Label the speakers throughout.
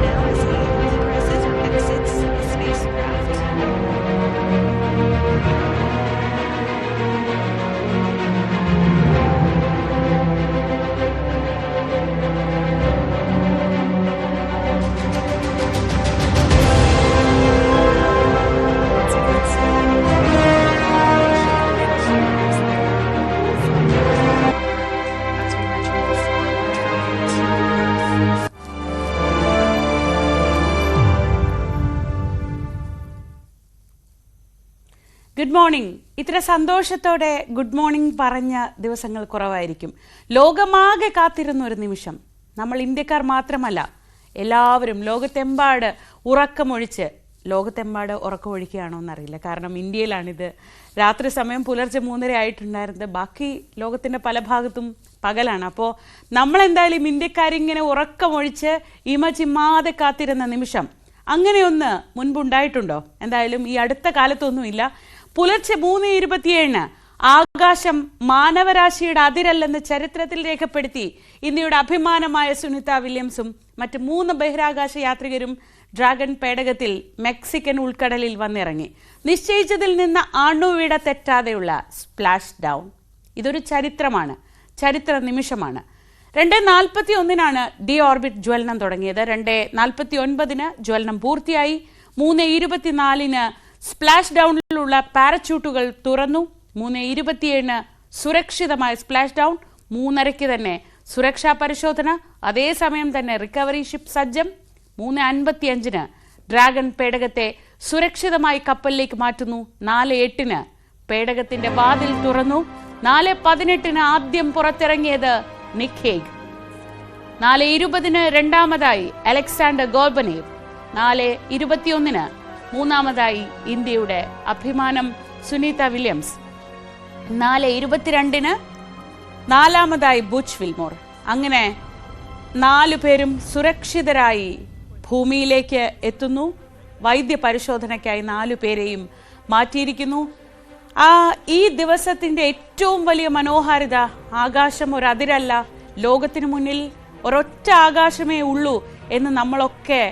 Speaker 1: now as he progresses or exits the spacecraft.
Speaker 2: Good morning. ഇത്ര സന്തോഷത്തോടെ good morning പറഞ്ഞ ദിവസങ്ങൾ കുറവായിരിക്കും. ലോകമാകെ കാത്തിരുന്ന ഒരു നിമിഷം. നമ്മൾ ഇന്ത്യക്കാർ മാത്രമല്ല, എല്ലാവരും ലോകത്തെമ്പാട് ഉറക്കമൊഴിക്കുകയാണോ എന്നറിയില്ല. കാരണം ഇന്ത്യയിലാണിത്. രാത്രി സമയം പുലർച്ചെ 3:30 ആയിട്ടുണ്ടായിരുന്നത്. ബാക്കി ലോകത്തിൻ്റെ പല ഭാഗത്തും പകലാണ്. അപ്പോൾ നമ്മളെന്തായാലും ഇന്ത്യക്കാരിങ്ങനെ ഉറക്കമൊഴിച്ച് ചിമ്മാതെ കാത്തിരുന്ന നിമിഷം അങ്ങനെയൊന്ന് മുൻപുണ്ടായിട്ടുണ്ടോ? എന്തായാലും ഈ അടുത്ത കാലത്തൊന്നുമില്ല. പുലർച്ചെ 3:27 ആകാശം മാനവരാശിയുടെ അതിരല്ലെന്ന് ചരിത്രത്തിൽ രേഖപ്പെടുത്തി ഇന്ത്യയുടെ അഭിമാനമായ സുനിത വില്യംസും മറ്റ് 3 ബഹിരാകാശ യാത്രികരും ഡ്രാഗൺ പേടകത്തിൽ മെക്സിക്കൻ ഉൾക്കടലിൽ വന്നിറങ്ങി. നിശ്ചയിച്ചതിൽ നിന്ന് അണുവിട തെറ്റാതെയുള്ള സ്പ്ലാഷ് ഡൗൺ. ഇതൊരു ചരിത്ര നിമിഷമാണ്. 2:41 ഡി ഓർബിറ്റ് ജ്വലനം തുടങ്ങിയത്. 2:49 ജ്വലനം പൂർത്തിയായി. 3:24 സ്പ്ലാഷ് ഡൗണിലുള്ള പാരച്യൂട്ടുകൾ തുറന്നു. 3:27 സുരക്ഷിതമായ സ്പ്ലാഷ് ഡൗൺ. 3:30 തന്നെ സുരക്ഷാ പരിശോധന. അതേസമയം തന്നെ റിക്കവറി ഷിപ്പ് സജ്ജം. 3:55 ഡ്രാഗൺ പേടകത്തെ സുരക്ഷിതമായി കപ്പലിലേക്ക് മാറ്റുന്നു. 4:08 പേടകത്തിന്റെ വാതിൽ തുറന്നു. 4:18 ആദ്യം പുറത്തിറങ്ങിയത് നിക് ഹേഗ്. 4:20 രണ്ടാമതായി അലക്സാണ്ടർ ഗോർബനേവ്. 4:21 മൂന്നാമതായി ഇന്ത്യയുടെ അഭിമാനം സുനിത വില്യംസ്. 4:22 നാലാമതായി ബുച്ച് വിൽമോർ. അങ്ങനെ 4 പേരും സുരക്ഷിതരായി ഭൂമിയിലേക്ക് എത്തുന്നു. വൈദ്യ പരിശോധനയ്ക്കായി 4 പേരെയും മാറ്റിയിരിക്കുന്നു. ഈ ദിവസത്തിൻ്റെ ഏറ്റവും വലിയ മനോഹാരിത, ആകാശം ഒരതിരല്ല, ലോകത്തിനു മുന്നിൽ ഒരൊറ്റ ആകാശമേ ഉള്ളൂ എന്ന് നമ്മളൊക്കെ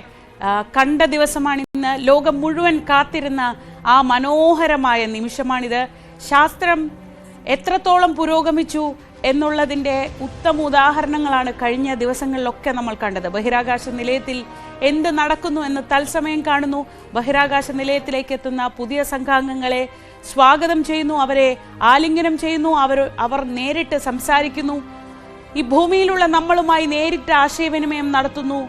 Speaker 2: കണ്ട ദിവസമാണിന്ന്. ലോകം മുഴുവൻ കാത്തിരുന്ന ആ മനോഹരമായ നിമിഷമാണിത്. ശാസ്ത്രം എത്രത്തോളം പുരോഗമിച്ചു എന്നുള്ളതിൻ്റെ ഉത്തമ ഉദാഹരണങ്ങളാണ് കഴിഞ്ഞ ദിവസങ്ങളിലൊക്കെ നമ്മൾ കണ്ടത്. ബഹിരാകാശ നിലയത്തിൽ എന്ത് നടക്കുന്നു എന്ന് തത്സമയം കാണുന്നു. ബഹിരാകാശ നിലയത്തിലേക്ക് എത്തുന്ന പുതിയ സംഘാംഗങ്ങളെ സ്വാഗതം ചെയ്യുന്നു, അവരെ ആലിംഗനം ചെയ്യുന്നു, അവർ നേരിട്ട് സംസാരിക്കുന്നു. ഈ ഭൂമിയിലുള്ള നമ്മളുമായി നേരിട്ട് ആശയവിനിമയം നടത്തുന്നു,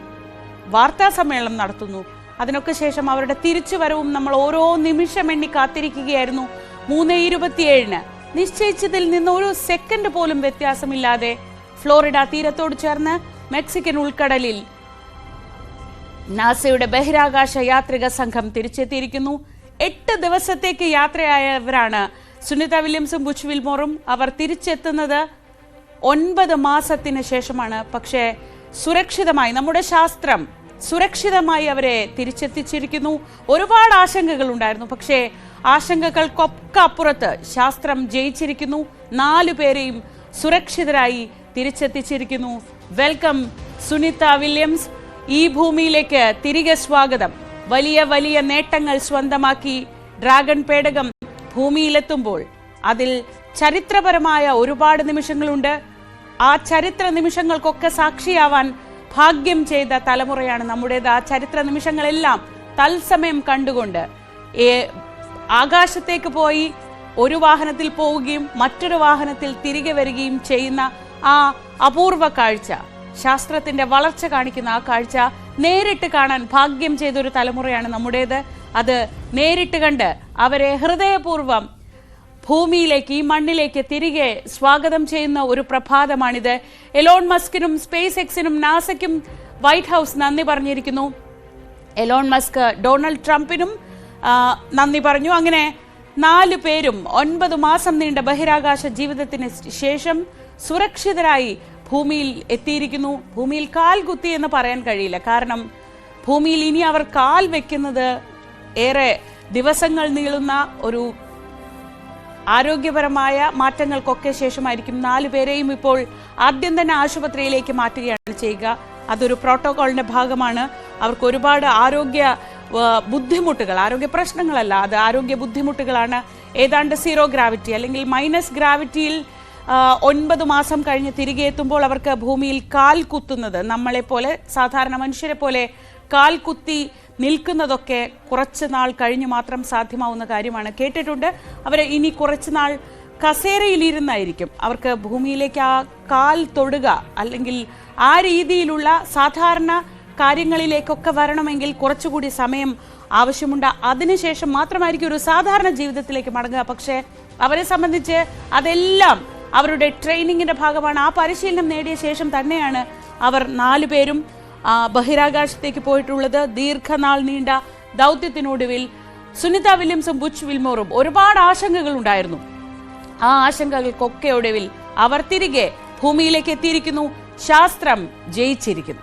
Speaker 2: വാർത്താ സമ്മേളനം നടത്തുന്നു. അതിനൊക്കെ ശേഷം അവരുടെ തിരിച്ചുവരവും നമ്മൾ ഓരോ നിമിഷം എണ്ണി കാത്തിരിക്കുകയായിരുന്നു. 3:27 നിശ്ചയിച്ചതിൽ നിന്ന് ഒരു സെക്കൻഡ് പോലും വ്യത്യാസമില്ലാതെ ഫ്ലോറിഡ തീരത്തോട് ചേർന്ന് മെക്സിക്കൻ ഉൾക്കടലിൽ നാസയുടെ ബഹിരാകാശ യാത്രിക സംഘം തിരിച്ചെത്തിയിരിക്കുന്നു. 8 ദിവസത്തേക്ക് യാത്രയായവരാണ് സുനിത വില്യംസും ബുച്ച് വിൽമോറും. അവർ തിരിച്ചെത്തുന്നത് 9 മാസത്തിന് ശേഷമാണ്. പക്ഷേ സുരക്ഷിതമായി, നമ്മുടെ ശാസ്ത്രം സുരക്ഷിതമായി അവരെ തിരിച്ചെത്തിച്ചിരിക്കുന്നു. ഒരുപാട് ആശങ്കകൾ ഉണ്ടായിരുന്നു, പക്ഷേ ആശങ്കകൾക്കൊക്കെ അപ്പുറത്ത് ശാസ്ത്രം ജയിച്ചിരിക്കുന്നു. 4 പേരെയും സുരക്ഷിതരായി തിരിച്ചെത്തിച്ചിരിക്കുന്നു. Welcome Sunita Williams. ഈ ഭൂമിയിലേക്ക് തിരികെ സ്വാഗതം. വലിയ വലിയ നേട്ടങ്ങൾ സ്വന്തമാക്കി ഡ്രാഗൺ പേടകം ഭൂമിയിലെത്തുമ്പോൾ അതിൽ ചരിത്രപരമായ ഒരുപാട് നിമിഷങ്ങളുണ്ട്. ആ ചരിത്ര നിമിഷങ്ങൾക്കൊക്കെ സാക്ഷിയാവാൻ ഭാഗ്യം ചെയ്ത തലമുറയാണ് നമ്മുടേത്. ആ ചരിത്ര നിമിഷങ്ങളെല്ലാം തത്സമയം കണ്ടുകൊണ്ട് ആകാശത്തേക്ക് പോയി ഒരു വാഹനത്തിൽ പോവുകയും മറ്റൊരു വാഹനത്തിൽ തിരികെ വരികയും ചെയ്യുന്ന ആ അപൂർവ കാഴ്ച, ശാസ്ത്രത്തിന്റെ വളർച്ച കാണിക്കുന്ന ആ കാഴ്ച നേരിട്ട് കാണാൻ ഭാഗ്യം ചെയ്തൊരു തലമുറയാണ് നമ്മുടേത്. അത് നേരിട്ട് കണ്ട് അവരെ ഹൃദയപൂർവ്വം ഭൂമിയിലേക്ക്, ഈ മണ്ണിലേക്ക് തിരികെ സ്വാഗതം ചെയ്യുന്ന ഒരു പ്രഭാതമാണിത്. എലോൺ മസ്കിനും സ്പേസ് എക്സിനും നാസയ്ക്കും വൈറ്റ് ഹൗസ് നന്ദി പറഞ്ഞിരിക്കുന്നു. എലോൺ മസ്ക് ഡൊണാൾഡ് ട്രംപിനും നന്ദി പറഞ്ഞു. അങ്ങനെ 4 പേരും 9 മാസം നീണ്ട ബഹിരാകാശ ജീവിതത്തിന് ശേഷം സുരക്ഷിതരായി ഭൂമിയിൽ എത്തിയിരിക്കുന്നു. ഭൂമിയിൽ കാൽ കുത്തി എന്ന് പറയാൻ കഴിയില്ല. കാരണം ഭൂമിയിൽ ഇനി അവർ കാൽ വെക്കുന്നത് ഏറെ ദിവസങ്ങൾ നീളുന്ന ഒരു ആരോഗ്യപരമായ മാറ്റങ്ങൾക്കൊക്കെ ശേഷമായിരിക്കും. 4 പേരെയും ഇപ്പോൾ ആദ്യം തന്നെ ആശുപത്രിയിലേക്ക് മാറ്റുകയാണ് ചെയ്യുക. അതൊരു പ്രോട്ടോകോളിന്റെ ഭാഗമാണ്. അവർക്ക് ഒരുപാട് ആരോഗ്യ ബുദ്ധിമുട്ടുകൾ, ആരോഗ്യ പ്രശ്നങ്ങളല്ല, അത് ആരോഗ്യ ബുദ്ധിമുട്ടുകളാണ്. ഏതാണ്ട് സീറോ ഗ്രാവിറ്റി അല്ലെങ്കിൽ മൈനസ് ഗ്രാവിറ്റിയിൽ 9 മാസം കഴിഞ്ഞ് തിരികെ എത്തുമ്പോൾ അവർക്ക് ഭൂമിയിൽ കാൽ കുത്തുന്നത്, നമ്മളെപ്പോലെ സാധാരണ മനുഷ്യരെ പോലെ കാൽ കുത്തി നിൽക്കുന്നതൊക്കെ കുറച്ച് നാൾ കഴിഞ്ഞ് മാത്രം സാധ്യമാവുന്ന കാര്യമാണ്. കേട്ടിട്ടുണ്ട് അവർ ഇനി കുറച്ച് നാൾ കസേരയിലിരുന്നായിരിക്കും അവർക്ക് ഭൂമിയിലേക്ക് ആ കാൽ തൊടുക, അല്ലെങ്കിൽ ആ രീതിയിലുള്ള സാധാരണ കാര്യങ്ങളിലേക്കൊക്കെ വരണമെങ്കിൽ കുറച്ചുകൂടി സമയം ആവശ്യമുണ്ട്. അതിനുശേഷം മാത്രമായിരിക്കും ഒരു സാധാരണ ജീവിതത്തിലേക്ക് മടങ്ങുക. പക്ഷേ അവരെ സംബന്ധിച്ച് അതെല്ലാം അവരുടെ ട്രെയിനിങ്ങിന്റെ ഭാഗമാണ്. ആ പരിശീലനം നേടിയ ശേഷം തന്നെയാണ് അവർ 4 പേരും ബഹിരാകാശത്തേക്ക് പോയിട്ടുള്ളത്. ദീർഘനാൾ നീണ്ട ദൗത്യത്തിനൊടുവിൽ സുനിത വില്യംസും ബുച്ച് വിൽമോറും ഒരുപാട് ആശങ്കകൾ ഉണ്ടായിരുന്നു. ആ ആശങ്കകൾക്കൊക്കെ ഒടുവിൽ അവർ തിരികെ ഭൂമിയിലേക്ക് എത്തിയിരിക്കുന്നു. ശാസ്ത്രം ജയിച്ചിരിക്കുന്നു.